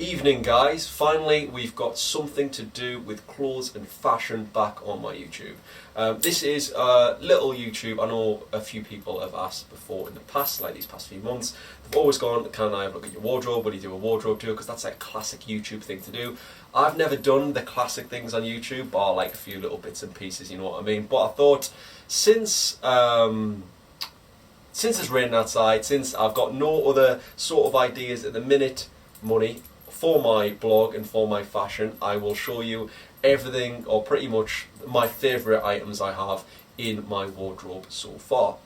Evening guys, finally we've got something to do with clothes and fashion back on my YouTube. This is a little YouTube. I know a few people have asked before in the past, like these past few months. They've always gone, can I have a look at your wardrobe? Will you do a wardrobe tour? Because that's like a classic YouTube thing to do. I've never done the classic things on YouTube, bar like a few little bits and pieces, you know what I mean? But I thought, since it's raining outside, since I've got no other sort of ideas at the minute, money, for my blog and for my fashion, I will show you everything, or pretty much my favourite items I have in my wardrobe so far.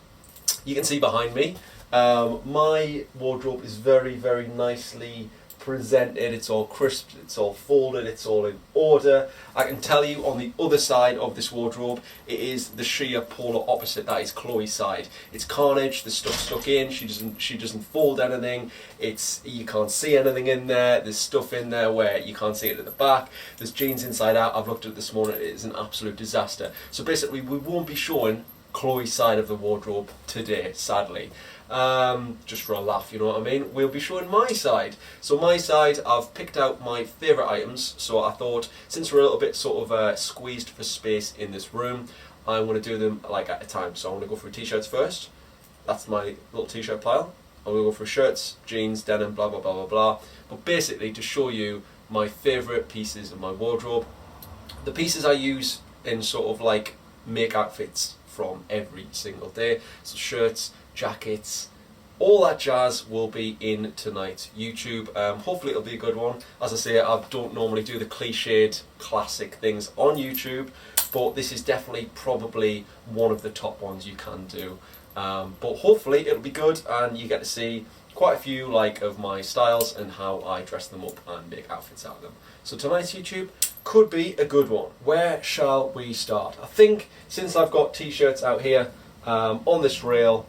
You can see behind me, my wardrobe is very, very nicely presented. It's all crisp, it's all folded, it's all in order. I can tell you on the other side of this wardrobe, it is the sheer polar opposite. That is Chloe's side. It's carnage. The stuff's stuck in. She doesn't fold anything. You can't see anything in there. There's stuff in there where you can't see it at the back. There's jeans inside out. I've looked at it this morning. It is an absolute disaster. So basically, we won't be showing Chloe's side of the wardrobe today, sadly. Just for a laugh, you know what I mean? We'll be showing my side. So my side, I've picked out my favourite items. So I thought, since we're a little bit sort of squeezed for space in this room, I want to do them like at a time. So I want to go through t-shirts first. That's my little t-shirt pile. I'm going to go through shirts, jeans, denim, blah, blah, blah, blah, blah. But basically to show you my favourite pieces of my wardrobe. The pieces I use in sort of like make outfits from every single day. So shirts, jackets, all that jazz will be in tonight's YouTube. Hopefully it'll be a good one. As I say, I don't normally do the cliched classic things on YouTube, but this is definitely probably one of the top ones you can do. But hopefully it'll be good and you get to see quite a few of my styles and how I dress them up and make outfits out of them. So tonight's YouTube could be a good one. Where shall we start? I think since I've got t-shirts out here on this rail,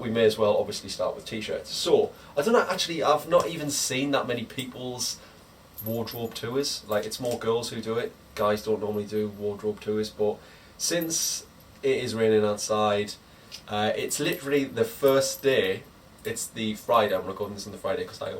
we may as well obviously start with t-shirts. So, I don't know, actually I've not even seen that many people's wardrobe tours. Like, it's more girls who do it. Guys don't normally do wardrobe tours, but since it is raining outside, it's literally the first day. It's the Friday. I'm recording this on the Friday because I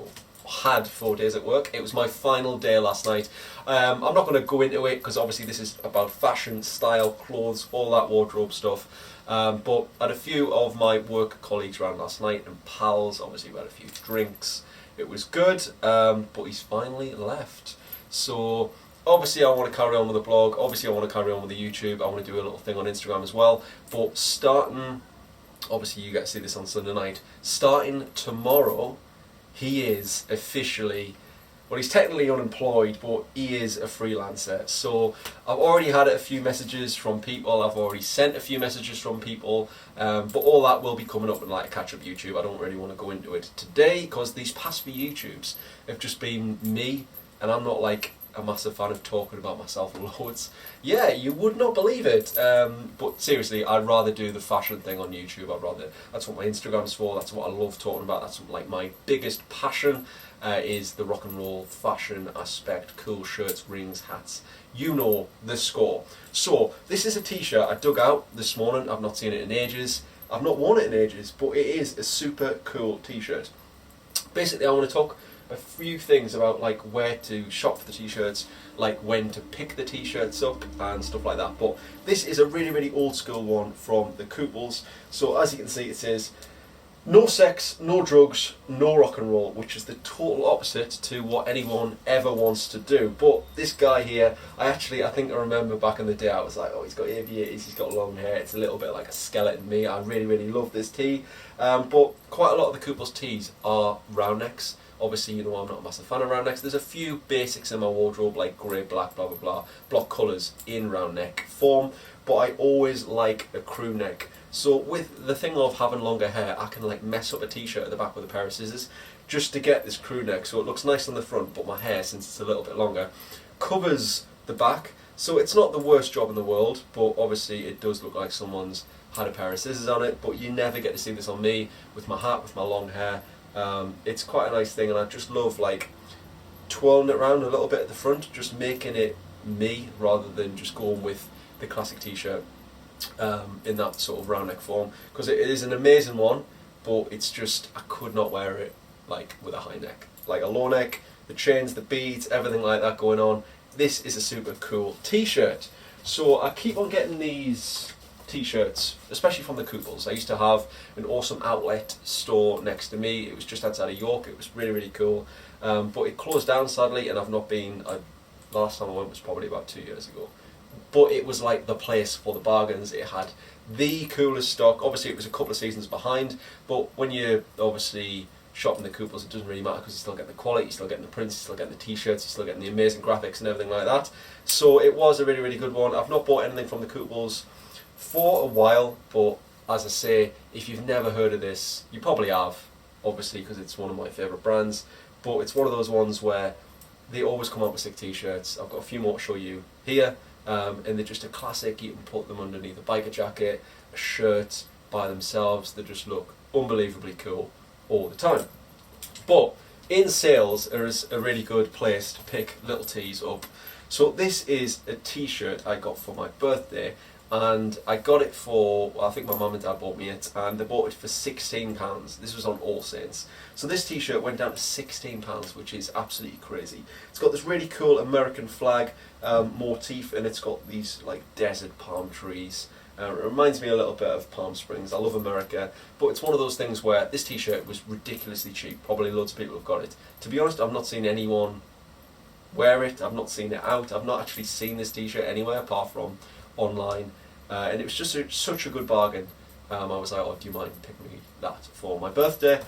had 4 days at work. It was my final day last night. I'm not going to go into it because obviously this is about fashion, style, clothes, all that wardrobe stuff. But I had a few of my work colleagues around last night and pals. Obviously we had a few drinks. It was good, but he's finally left. So obviously I want to carry on with the blog. Obviously I want to carry on with the YouTube. I want to do a little thing on Instagram as well. But starting, obviously you get to see this on Sunday night, starting tomorrow, he is officially, well, he's technically unemployed, but he is a freelancer. So I've already had a few messages from people, I've already sent a few messages from people, but all that will be coming up in like a catch-up YouTube. I don't really want to go into it today because these past few YouTubes have just been me, and I'm not like a massive fan of talking about myself loads. Yeah, you would not believe it. But seriously, I'd rather do the fashion thing on YouTube. That's what my Instagram's for. That's what I love talking about. That's like my biggest passion is the rock and roll fashion aspect. Cool shirts, rings, hats. You know the score. So this is a t-shirt I dug out this morning. I've not seen it in ages. I've not worn it in ages, but it is a super cool t-shirt. Basically, I want to talk a few things about like where to shop for the t-shirts, like when to pick the t-shirts up and stuff like that. But this is a really, really old school one from the Kooples. So as you can see, it says no sex, no drugs, no rock and roll, which is the total opposite to what anyone ever wants to do. But this guy here, I think I remember back in the day, I was like, oh, he's got aviators, he's got long hair, it's a little bit like a skeleton me. I really, really love this tee. But quite a lot of the Kooples tees are round necks. Obviously, you know, I'm not a massive fan of round necks. There's a few basics in my wardrobe, like grey, black, blah, blah, blah, block colours in round neck form, but I always like a crew neck. So with the thing of having longer hair, I can like mess up a t-shirt at the back with a pair of scissors just to get this crew neck. So it looks nice on the front, but my hair, since it's a little bit longer, covers the back. So it's not the worst job in the world, but obviously it does look like someone's had a pair of scissors on it, but you never get to see this on me with my hat, with my long hair. It's quite a nice thing, and I just love like twirling it around a little bit at the front, just making it me rather than just going with the classic t-shirt in that sort of round neck form, because it is an amazing one, but it's just I could not wear it like with a high neck. Like a low neck, the chains, the beads, everything like that going on. This is a super cool t-shirt. So I keep on getting these t-shirts, especially from the Kooples. I used to have an awesome outlet store next to me. It was just outside of York. It was really, really cool. But it closed down sadly, and I've not been. Last time I went was probably about 2 years ago. But it was like the place for the bargains. It had the coolest stock. Obviously, it was a couple of seasons behind. But when you obviously shopping the Kooples, it doesn't really matter because you still get the quality, you still getting the prints, you still getting the t-shirts, you still getting the amazing graphics and everything like that. So it was a really, really good one. I've not bought anything from the Kooples for a while, but as I say, if you've never heard of this, you probably have, obviously, because it's one of my favourite brands. But it's one of those ones where they always come out with sick t-shirts. I've got a few more to show you here, and they're just a classic. You can put them underneath a biker jacket, a shirt by themselves. They just look unbelievably cool all the time. But in sales, there is a really good place to pick little tees up. So this is a t-shirt I got for my birthday, and I got it for, I think my mum and dad bought me it, and they bought it for £16. This was on All Saints. So this t-shirt went down to £16, which is absolutely crazy. It's got this really cool American flag motif, and it's got these like desert palm trees. It reminds me a little bit of Palm Springs. I love America, but it's one of those things where this t-shirt was ridiculously cheap. Probably loads of people have got it. To be honest, I've not seen anyone wear it. I've not seen it out. I've not actually seen this t-shirt anywhere apart from online. And it was just such a good bargain. I was like, oh, do you mind picking me that for my birthday?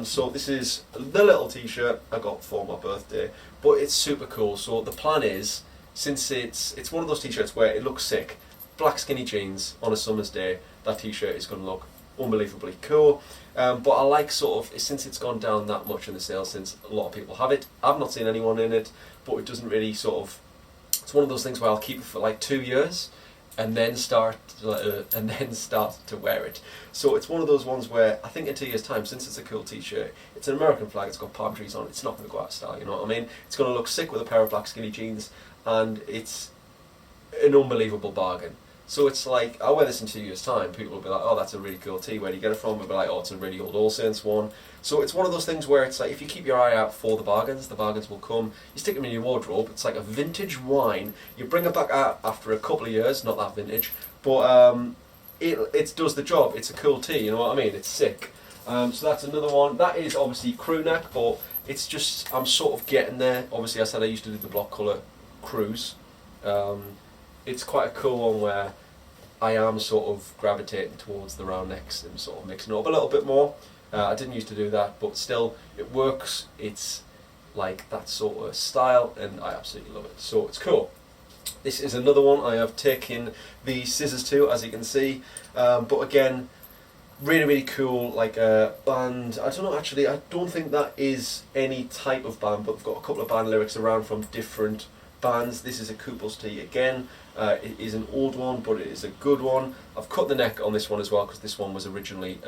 So this is the little t-shirt I got for my birthday, but it's super cool. So the plan is, since it's one of those t-shirts where it looks sick, black skinny jeans on a summer's day, that t-shirt is going to look unbelievably cool. But I like sort of, since it's gone down that much in the sales, since a lot of people have it, I've not seen anyone in it, but it doesn't really sort of, it's one of those things where I'll keep it for like 2 years and then start to wear it. So it's one of those ones where I think in 2 years' time, since it's a cool t-shirt, it's an American flag, it's got palm trees on it, it's not going to go out of style, you know what I mean? It's going to look sick with a pair of black skinny jeans, and it's an unbelievable bargain. So it's like, I'll wear this in 2 years' time, people will be like, oh, that's a really cool tee, where do you get it from? We'll be like, oh, it's a really old All Saints one. So it's one of those things where it's like, if you keep your eye out for the bargains will come. You stick them in your wardrobe, it's like a vintage wine. You bring it back out after a couple of years, not that vintage, but it does the job. It's a cool tee, you know what I mean? It's sick. So that's another one. That is obviously crew neck, but it's just, I'm sort of getting there. Obviously I said I used to do the block colour crews. It's quite a cool one where I am sort of gravitating towards the round necks and sort of mixing it up a little bit more. I didn't used to do that, but still it works. It's like that sort of style, and I absolutely love it. So it's cool. This is another one I have taken the scissors to, as you can see. But again, really, really cool, like a band. I don't know, actually, I don't think that is any type of band, but I've got a couple of band lyrics around from different bands. This is a Kooples tee again. It is an old one, but it is a good one. I've cut the neck on this one as well, because this one was originally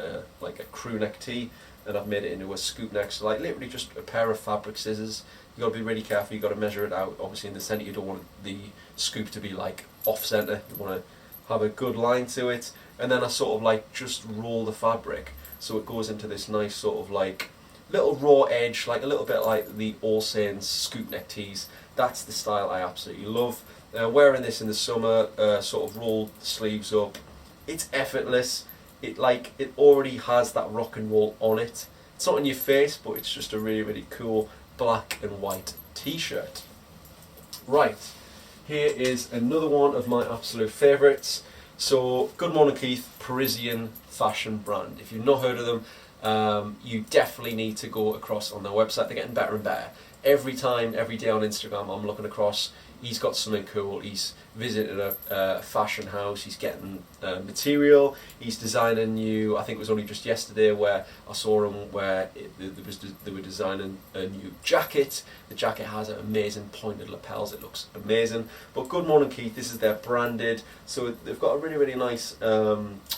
like a crew neck tee, and I've made it into a scoop neck. So like literally just a pair of fabric scissors. You got to be really careful. You got to measure it out. Obviously in the centre, you don't want the scoop to be like off centre. You want to have a good line to it, and then I sort of like just roll the fabric so it goes into this nice sort of like little raw edge, like a little bit like the All Saints scoop neck tees. That's the style I absolutely love. Wearing this in the summer, sort of roll the sleeves up, it's effortless. It already has that rock and roll on it. It's not in your face, but it's just a really, really cool black and white t-shirt. Right, here is another one of my absolute favourites. So, Good Morning Keith, Parisian fashion brand. If you've not heard of them, you definitely need to go across on their website. They're getting better and better. Every day on Instagram I'm looking across, he's got something cool. He's visited a fashion house, he's getting material, he's designing new, I think it was only just yesterday where I saw him where they were designing a new jacket. The jacket has amazing pointed lapels, it looks amazing. But Good Morning Keith, this is their branded, so they've got a really, really nice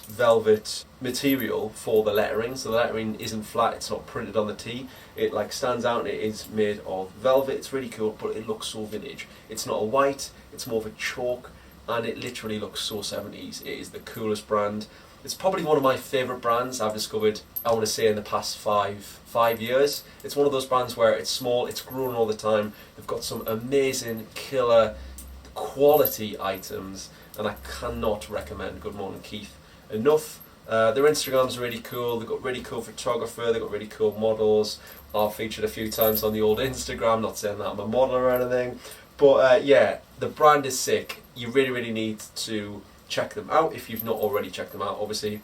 velvet material for the lettering. So the lettering isn't flat, it's not printed on the tee, it like stands out and it is made of velvet. It's really cool, but it looks so vintage. It's not a white, it's more of a chalk, and it literally looks so 70s. It is the coolest brand. It's probably one of my favourite brands I've discovered, I want to say, in the past five years. It's one of those brands where it's small, it's growing all the time. They've got some amazing, killer, quality items, and I cannot recommend Good Morning Keith enough. Their Instagram's really cool. They've got really cool photographer. They've got really cool models. I've featured a few times on the old Instagram. Not saying that I'm a model or anything, but yeah, the brand is sick. You really need to check them out if you've not already checked them out. Obviously,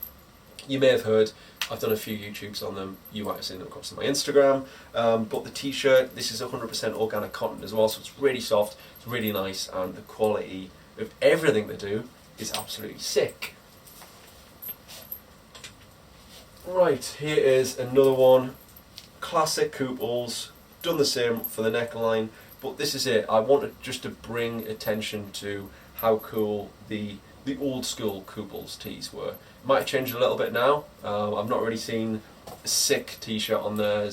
you may have heard I've done a few YouTubes on them. You might have seen them across my Instagram. But the t-shirt, this is 100% organic cotton as well, so it's really soft, it's really nice, and the quality of everything they do is absolutely sick. Right, here is another one. Classic Kooples, done the same for the neckline, but this is it. I wanted just to bring attention to how cool the old school Kooples tees were. It might have changed a little bit now. I've not really seen a sick t-shirt on their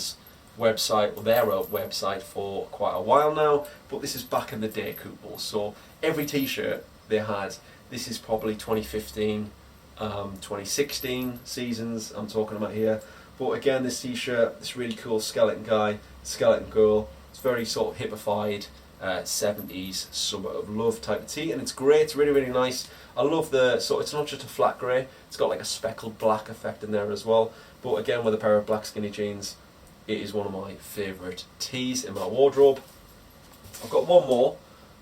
website for quite a while now, but this is back in the day Kooples. So every t-shirt they had, this is probably 2015, 2016 seasons I'm talking about here. But again, this t-shirt, this really cool skeleton guy, skeleton girl, it's very sort of hippified, 70s summer of love type of tee, and it's great. It's really nice. I love it's not just a flat grey, it's got like a speckled black effect in there as well. But again, with a pair of black skinny jeans, it is one of my favourite tees in my wardrobe. I've got one more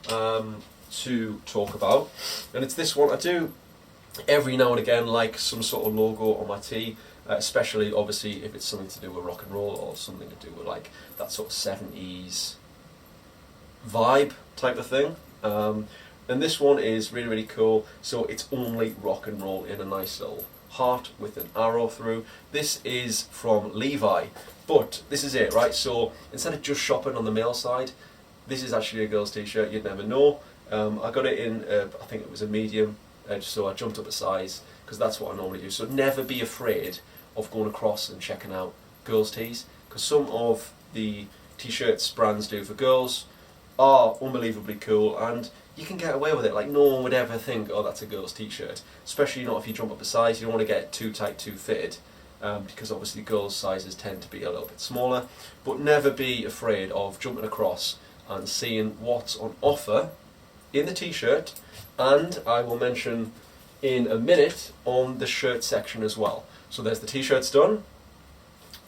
to talk about, and it's this one. I do every now and again like some sort of logo on my tee, especially obviously if it's something to do with rock and roll or something to do with like that sort of 70s vibe type of thing. And this one is really cool. So it's only rock and roll in a nice little heart with an arrow through. This is from Levi, but this is it, right? So instead of just shopping on the male side, this is actually a girl's t-shirt. You'd never know. I got it in I think it was a medium, so I jumped up a size because that's what I normally do. So never be afraid of going across and checking out girls' tees, because some of the t-shirts brands do for girls are unbelievably cool, and you can get away with it. Like, no one would ever think, oh, that's a girl's t-shirt, especially not if you jump up a size. You don't want to get too tight, too fitted, because obviously girls' sizes tend to be a little bit smaller. But never be afraid of jumping across and seeing what's on offer in the t-shirt, and I will mention in a minute on the shirt section as well. So there's the t-shirts done.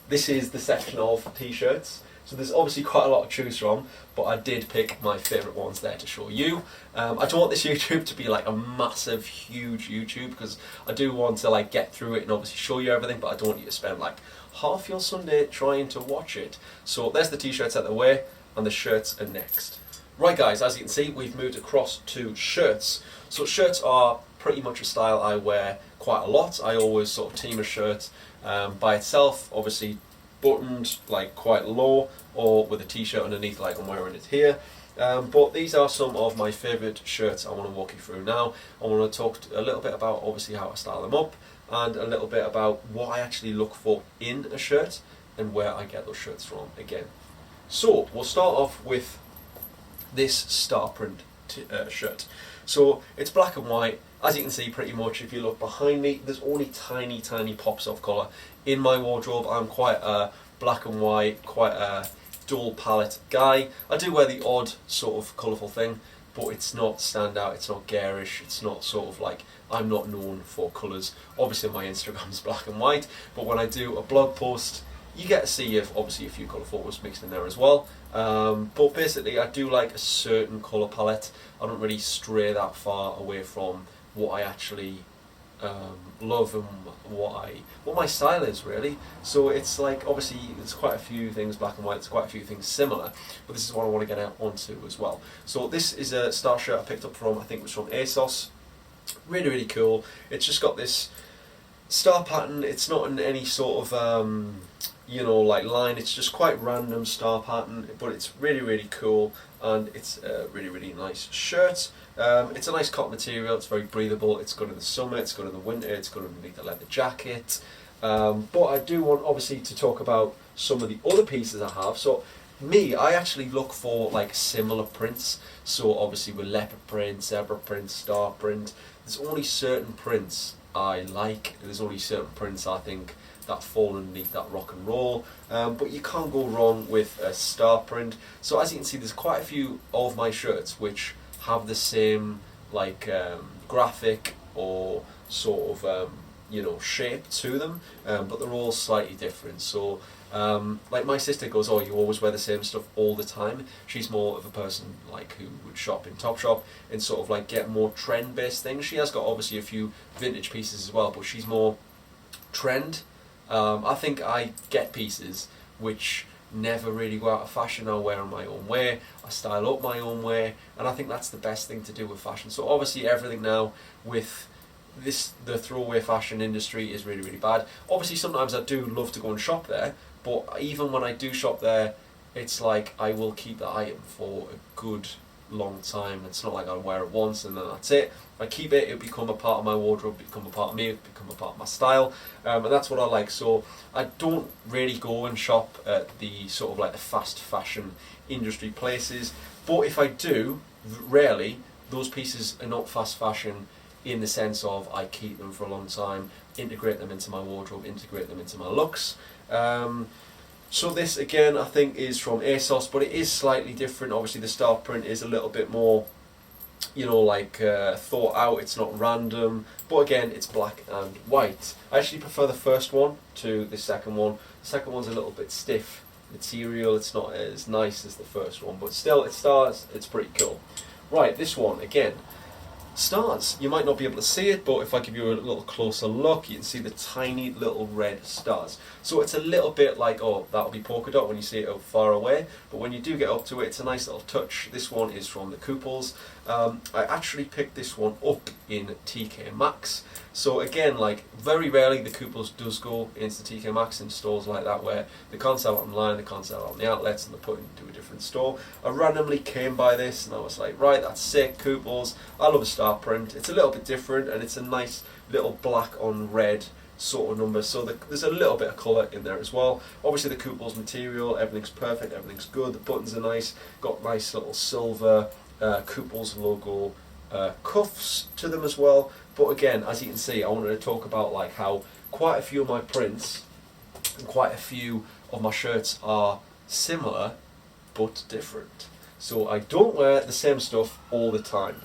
This is the section of t-shirts. So there's obviously quite a lot to choose from, but I did pick my favourite ones there to show you. I don't want this YouTube to be like a massive, huge YouTube, because I do want to like get through it and obviously show you everything, but I don't want you to spend like half your Sunday trying to watch it. So there's the t-shirts out of the way, and the shirts are next. Right guys, as you can see, we've moved across to shirts. So shirts are pretty much a style I wear quite a lot. I always sort of team a shirt by itself, obviously buttoned like quite low, or with a t-shirt underneath like I'm wearing it here. But these are some of my favourite shirts I want to walk you through now. I want to talk a little bit about obviously how I style them up, and a little bit about what I actually look for in a shirt and where I get those shirts from again. So we'll start off with this star print shirt. So it's black and white. As you can see, pretty much if you look behind me, there's only tiny pops of colour. In my wardrobe, I'm quite a black and white, quite a dual palette guy. I do wear the odd sort of colourful thing, but it's not standout, it's not garish, it's not sort of like, I'm not known for colours. Obviously my Instagram's black and white, but when I do a blog post, you get to see obviously a few colour photos mixed in there as well. But basically I do like a certain colour palette. I don't really stray that far away from what I actually love and what my style is really. So it's like, obviously there's quite a few things black and white, there's quite a few things similar, but this is what I want to get out onto as well. So this is a star shirt I picked up from, I think it was from ASOS. Really cool. It's just got this star pattern. It's not in any sort of you know, like line, it's just quite random star pattern, but it's really cool, and it's a really nice shirt. It's a nice cotton material, it's very breathable, it's good in the summer, it's good in the winter, it's good underneath the leather jacket. But I do want obviously to talk about some of the other pieces I have. So I actually look for like similar prints. So obviously with leopard print, zebra print, star print, there's only certain prints I like. There's only certain prints I think that fall underneath that rock and roll, but you can't go wrong with a star print. So as you can see, there's quite a few of my shirts which have the same like graphic or sort of shape to them, but they're all slightly different. So like my sister goes, oh, you always wear the same stuff all the time. She's more of a person like who would shop in Topshop and sort of like get more trend based things. She has got obviously a few vintage pieces as well, but she's more trend. I think I get pieces which never really go out of fashion. I wear them my own way, I style up my own way, and I think that's the best thing to do with fashion. So obviously everything now with the throwaway fashion industry is really, really bad. Obviously sometimes I do love to go and shop there, but even when I do shop there, it's like I will keep the item for a good long time. It's not like I'll wear it once and then that's it. If I keep it, it'll become a part of my wardrobe, become a part of me, it'll become a part of my style, and that's what I like. So I don't really go and shop at the sort of like the fast fashion industry places, but if I do, rarely, those pieces are not fast fashion in the sense of I keep them for a long time, integrate them into my wardrobe, integrate them into my looks. So this again I think is from ASOS, but it is slightly different. Obviously the star print is a little bit more, thought out, it's not random, but again it's black and white. I actually prefer the first one to the second one. The second one's a little bit stiff material, it's not as nice as the first one, but still it stars, it's pretty cool. Right, this one again, stars. You might not be able to see it, but if I give you a little closer look, you can see the tiny little red stars. So it's a little bit like, oh, that'll be polka dot when you see it out far away, but when you do get up to it, it's a nice little touch. This one is from the Kooples. I actually picked this one up in TK Maxx. So again, like very rarely the Kooples does go into TK Maxx in stores like that where they can't sell it online, they can't sell it on the outlets, and they put it into a different store. I randomly came by this and I was like, right, that's sick, Kooples. I love a star print. It's a little bit different and it's a nice little black on red sort of number, so there's a little bit of colour in there as well. Obviously the Kooples material, everything's perfect, everything's good, the buttons are nice, got nice little silver Kooples logo cuffs to them as well. But again, as you can see, I wanted to talk about like how quite a few of my prints and quite a few of my shirts are similar but different. So I don't wear the same stuff all the time.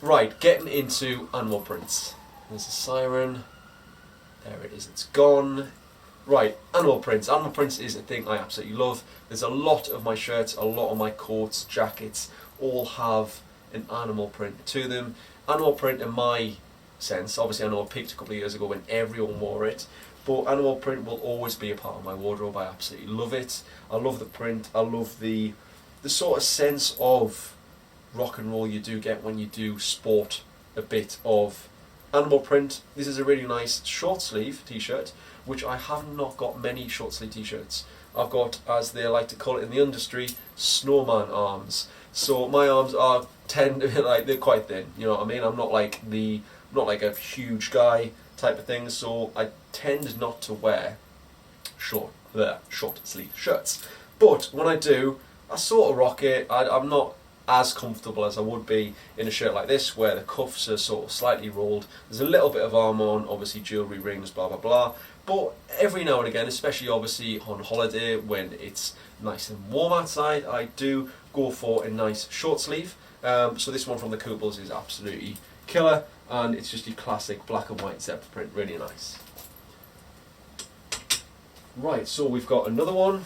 Right, getting into animal prints. There's a siren. There it is, it's gone. Right, animal prints. Animal prints is a thing I absolutely love. There's a lot of my shirts, a lot of my coats, jackets, all have an animal print to them. Animal print in my sense, obviously I know I peaked a couple of years ago when everyone wore it, but animal print will always be a part of my wardrobe. I absolutely love it. I love the print, I love the sort of sense of rock and roll you do get when you do sport a bit of animal print. This is a really nice short sleeve t-shirt, which I have not got many short sleeve t-shirts. I've got, as they like to call it in the industry, snowman arms. So my arms tend to be like, they're quite thin, you know what I mean? I'm not like a huge guy type of thing, so I tend not to wear short sleeve shirts. But when I do, I sort of rock it. I'm not as comfortable as I would be in a shirt like this where the cuffs are sort of slightly rolled. There's a little bit of arm on, obviously jewellery, rings, blah blah blah, but every now and again, especially obviously on holiday when it's nice and warm outside, I do go for a nice short sleeve. So this one from the Kooples is absolutely killer, and it's just a classic black and white zebra print, really nice. Right, so we've got another one.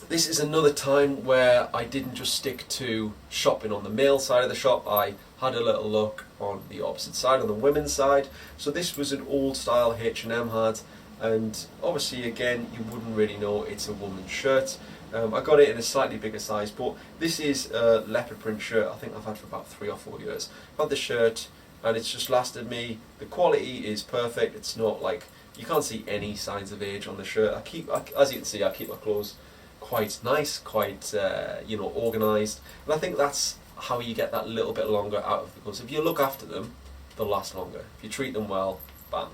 This is another time where I didn't just stick to shopping on the male side of the shop, I had a little look on the opposite side, on the women's side. So this was an old style H&M had, and obviously again you wouldn't really know it's a woman's shirt. I got it in a slightly bigger size, but this is a leopard print shirt I think I've had for about 3 or 4 years. I've had the shirt and it's just lasted me. The quality is perfect, it's not like, you can't see any signs of age on the shirt. As you can see, I keep my clothes quite nice, quite organised, and I think that's how you get that little bit longer out of the clothes. If you look after them, they'll last longer. If you treat them well, bam.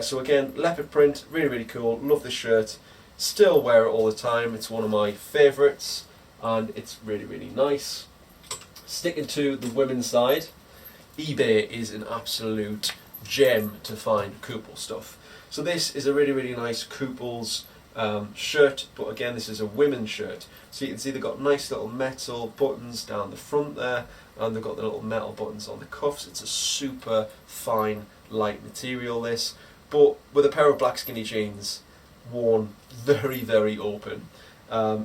So again, leopard print, really really cool, love this shirt, still wear it all the time, it's one of my favourites and it's really really nice. Sticking to the women's side, eBay is an absolute gem to find Kooples stuff. So this is a really, really nice Kooples shirt, but again, this is a women's shirt. So you can see they've got nice little metal buttons down the front there, and they've got the little metal buttons on the cuffs. It's a super fine, light material, this, but with a pair of black skinny jeans worn very, very open.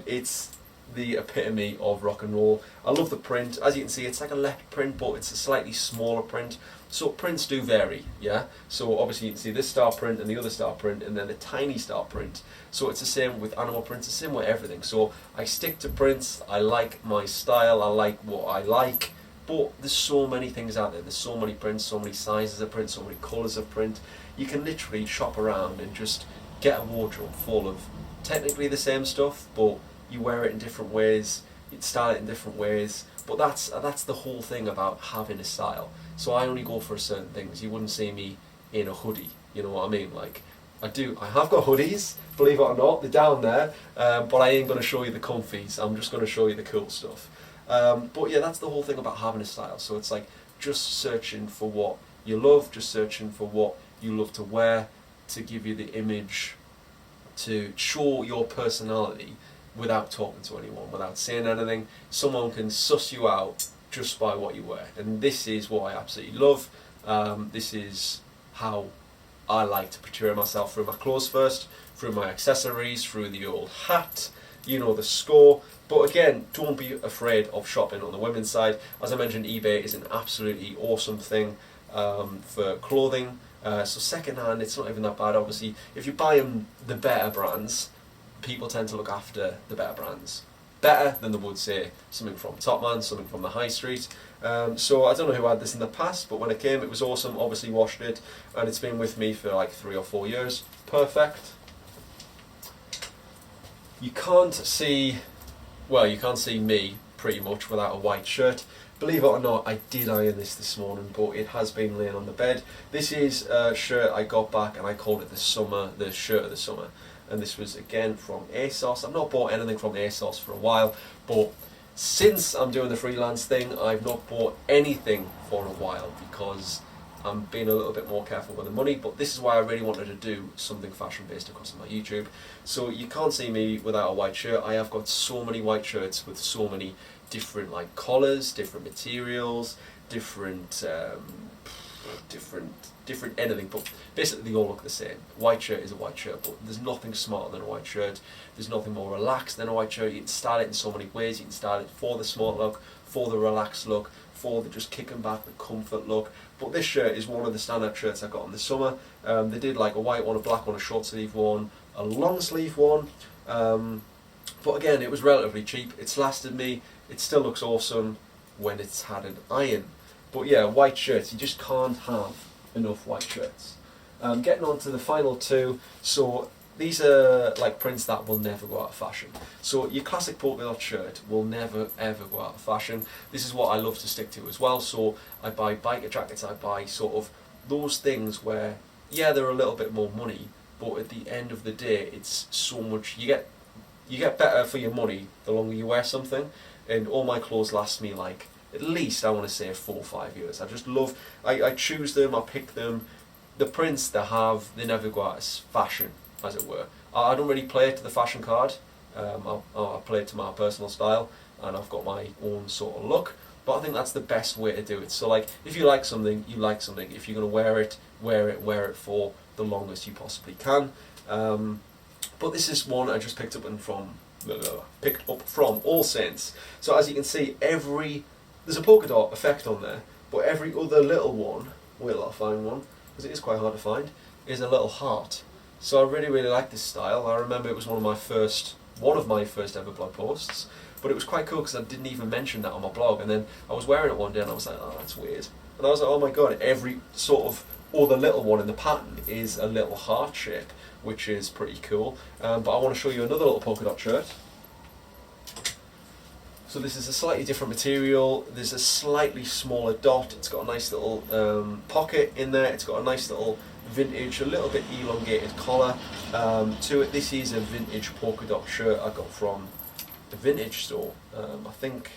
It's the epitome of rock and roll. I love the print. As you can see, it's like a leopard print, but it's a slightly smaller print. So prints do vary, yeah? So obviously you can see this star print and the other star print and then the tiny star print. So it's the same with animal prints, it's the same with everything. So I stick to prints, I like my style, I like what I like, but there's so many things out there. There's so many prints, so many sizes of print, so many colours of print. You can literally shop around and just get a wardrobe full of technically the same stuff, but you wear it in different ways, you style it in different ways. But that's the whole thing about having a style. So I only go for certain things. You wouldn't see me in a hoodie, you know what I mean? Like, I have got hoodies, believe it or not, they're down there, but I ain't going to show you the comfies, I'm just going to show you the cool stuff. But yeah, that's the whole thing about having a style. So it's like just searching for what you love, just searching for what you love to wear, to give you the image, to show your personality without talking to anyone, without saying anything. Someone can suss you out just by what you wear, and this is what I absolutely love. This is how I like to portray myself, through my clothes first, through my accessories, through the old hat, you know the score. But again, don't be afraid of shopping on the women's side. As I mentioned, eBay is an absolutely awesome thing for clothing. So second hand, it's not even that bad. Obviously, if you buy the better brands, people tend to look after the better brands better than they would, say, something from Topman, something from the high street. So I don't know who had this in the past, but when it came, it was awesome. Obviously washed it, and it's been with me for like 3 or 4 years. Perfect. You can't see me pretty much without a white shirt. Believe it or not, I did iron this morning, but it has been laying on the bed. This is a shirt I got back, and I called it the shirt of the summer. And this was again from ASOS. I've not bought anything from ASOS for a while, but since I'm doing the freelance thing, I've not bought anything for a while because I'm being a little bit more careful with the money. But this is why I really wanted to do something fashion based across my YouTube. So you can't see me without a white shirt. I have got so many white shirts with so many different like collars, different materials, different anything, but basically they all look the same. White shirt is a white shirt, but there's nothing smarter than a white shirt. There's nothing more relaxed than a white shirt. You can style it in so many ways. You can style it for the smart look, for the relaxed look, for the just kicking back, the comfort look. But this shirt is one of the standout shirts I got in the summer. They did like a white one, a black one, a short sleeve one, a long sleeve one. But again, it was relatively cheap. It's lasted me. It still looks awesome when it's had an iron. But yeah, white shirts, you just can't have enough white shirts. Getting on to the final two, so these are like prints that will never go out of fashion. So your classic polka dot shirt will never ever go out of fashion. This is what I love to stick to as well. So I buy biker jackets, I buy sort of those things where, yeah, they're a little bit more money, but at the end of the day, it's so much, you get better for your money the longer you wear something. And all my clothes last me like, at least I want to say 4 or 5 years. I just love, I choose them, I pick them. The prints they have, they never go out of fashion, as it were. I don't really play it to the fashion card. I play it to my personal style, and I've got my own sort of look. But I think that's the best way to do it. So like, if you like something, you like something. If you're going to wear it for the longest you possibly can. But this is one I just picked up from All Saints. So as you can see, there's a polka dot effect on there, but every other little one, I'll find one, because it is quite hard to find, is a little heart. So I really, really like this style. I remember it was one of my first ever blog posts, but it was quite cool because I didn't even mention that on my blog, and then I was wearing it one day and I was like, oh, that's weird. And I was like, oh my god, every sort of other little one in the pattern is a little heart shape, which is pretty cool. But I want to show you another little polka dot shirt. So this is a slightly different material. There's a slightly smaller dot. It's got a nice little pocket in there. It's got a nice little vintage, a little bit elongated collar to it. This is a vintage polka dot shirt I got from a vintage store. I think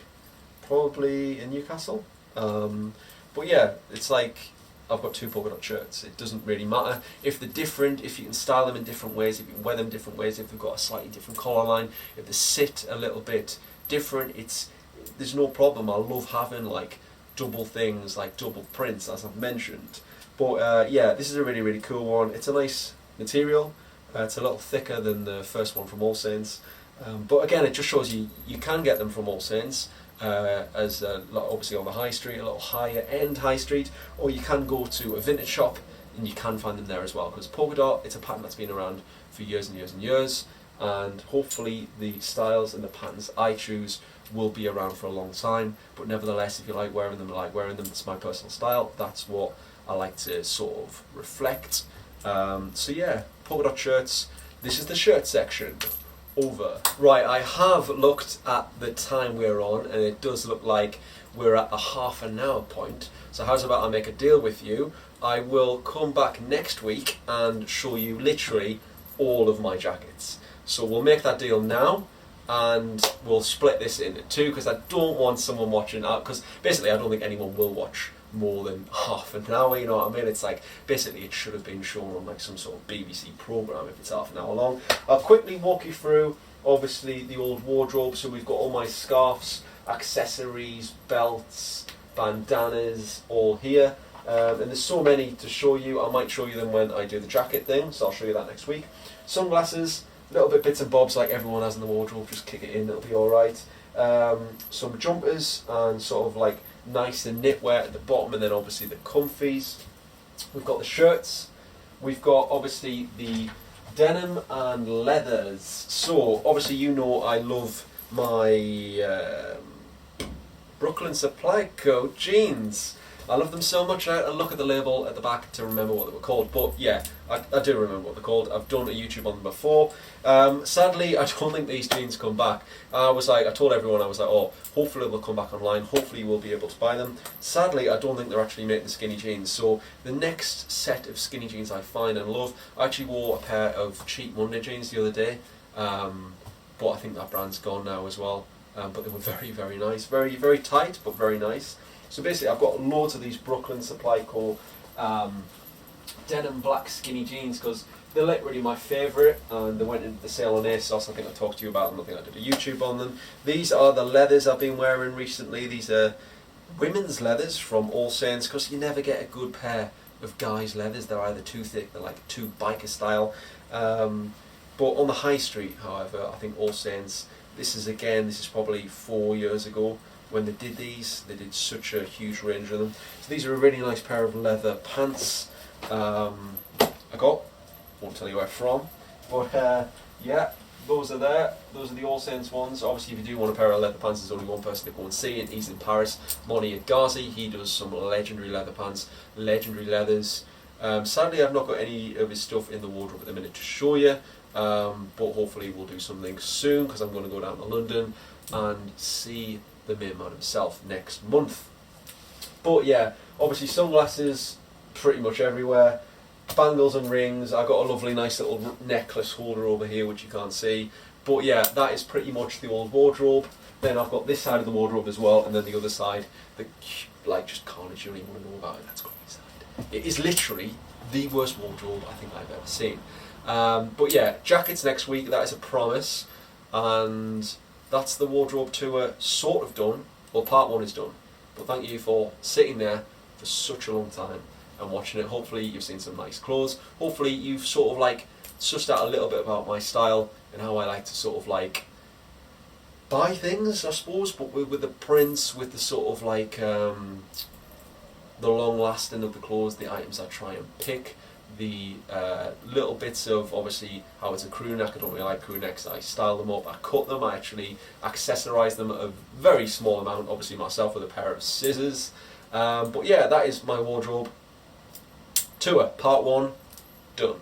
probably in Newcastle. But yeah, it's like I've got 2 polka dot shirts. It doesn't really matter. If they're different, if you can style them in different ways, if you can wear them different ways, if they've got a slightly different collar line, if they sit a little bit different, there's no problem. I love having like double things, like double prints, as I've mentioned. But yeah, this is a really, really cool one. It's a nice material. It's a little thicker than the first one from All Saints. But again, it just shows you can get them from All Saints, as obviously on the high street, a little higher end high street, or you can go to a vintage shop and you can find them there as well, because polka dot, it's a pattern that's been around for years and years and years, and hopefully the styles and the patterns I choose will be around for a long time. But nevertheless, if you like wearing them, I like wearing them. It's my personal style. That's what I like to sort of reflect. So yeah, polka dot shirts. This is the shirt section. Over. Right, I have looked at the time we're on, and it does look like we're at a half an hour point. So how's about I make a deal with you? I will come back next week and show you literally all of my jackets. So we'll make that deal now, and we'll split this into 2, because I don't want someone watching out, because basically I don't think anyone will watch more than half an hour, you know what I mean? It's like, basically it should have been shown on like some sort of BBC programme if it's half an hour long. I'll quickly walk you through, obviously, the old wardrobe. So we've got all my scarves, accessories, belts, bandanas, all here. And there's so many to show you. I might show you them when I do the jacket thing, so I'll show you that next week. Sunglasses, little bit bits and bobs like everyone has in the wardrobe, just kick it in, it'll be alright. Some jumpers and sort of like nice and knitwear at the bottom, and then obviously the comfies. We've got the shirts, we've got obviously the denim and leathers. So obviously, you know, I love my Brooklyn Supply Co jeans. I love them so much. I had to look at the label at the back to remember what they were called. But yeah, I do remember what they're called. I've done a YouTube on them before. Sadly, I don't think these jeans come back. I told everyone, I was like, oh, hopefully they'll come back online. Hopefully we'll be able to buy them. Sadly, I don't think they're actually making skinny jeans. So the next set of skinny jeans I find and love, I actually wore a pair of Cheap Monday jeans the other day. But I think that brand's gone now as well. But they were very, very nice. Very, very tight, but very nice. So basically, I've got loads of these Brooklyn Supply Co. Denim black skinny jeans, because they're literally my favourite, and they went into the sale on ASOS. I think I talked to you about them. I think I did a YouTube on them. These are the leathers I've been wearing recently. These are women's leathers from All Saints, because you never get a good pair of guys' leathers. They're either too thick, they're like too biker style. But on the high street, however, I think All Saints, this is probably 4 years ago. When they did these, they did such a huge range of them. So these are a really nice pair of leather pants. I won't tell you where from, but yeah, those are there. Those are the All Saints ones. Obviously, if you do want a pair of leather pants, there's only one person to go and see, and he's in Paris, Moni Agazi. He does some legendary leather pants, legendary leathers. Sadly, I've not got any of his stuff in the wardrobe at the minute to show you, but hopefully we'll do something soon, because I'm going to go down to London and see the main man himself next month. But yeah, obviously sunglasses pretty much everywhere, bangles and rings. I got a lovely nice little necklace holder over here which you can't see. But yeah, that is pretty much the old wardrobe. Then I've got this side of the wardrobe as well, and then the other side, the like just carnage you don't even want to know about it. That's great side. It is literally the worst wardrobe I think I've ever seen. But yeah, jackets next week, that is a promise. And that's the wardrobe tour sort of done. Well, part 1 is done. But thank you for sitting there for such a long time and watching it. Hopefully you've seen some nice clothes. Hopefully you've sort of like sussed out a little bit about my style and how I like to sort of like buy things, I suppose, but with the prints, with the sort of like the long lasting of the clothes, the items I try and pick, the little bits of obviously how it's a crew neck. I don't really like crew necks. I style them up, I cut them, I actually accessorize them a very small amount, obviously myself with a pair of scissors. But yeah, that is my wardrobe tour, part 1 done.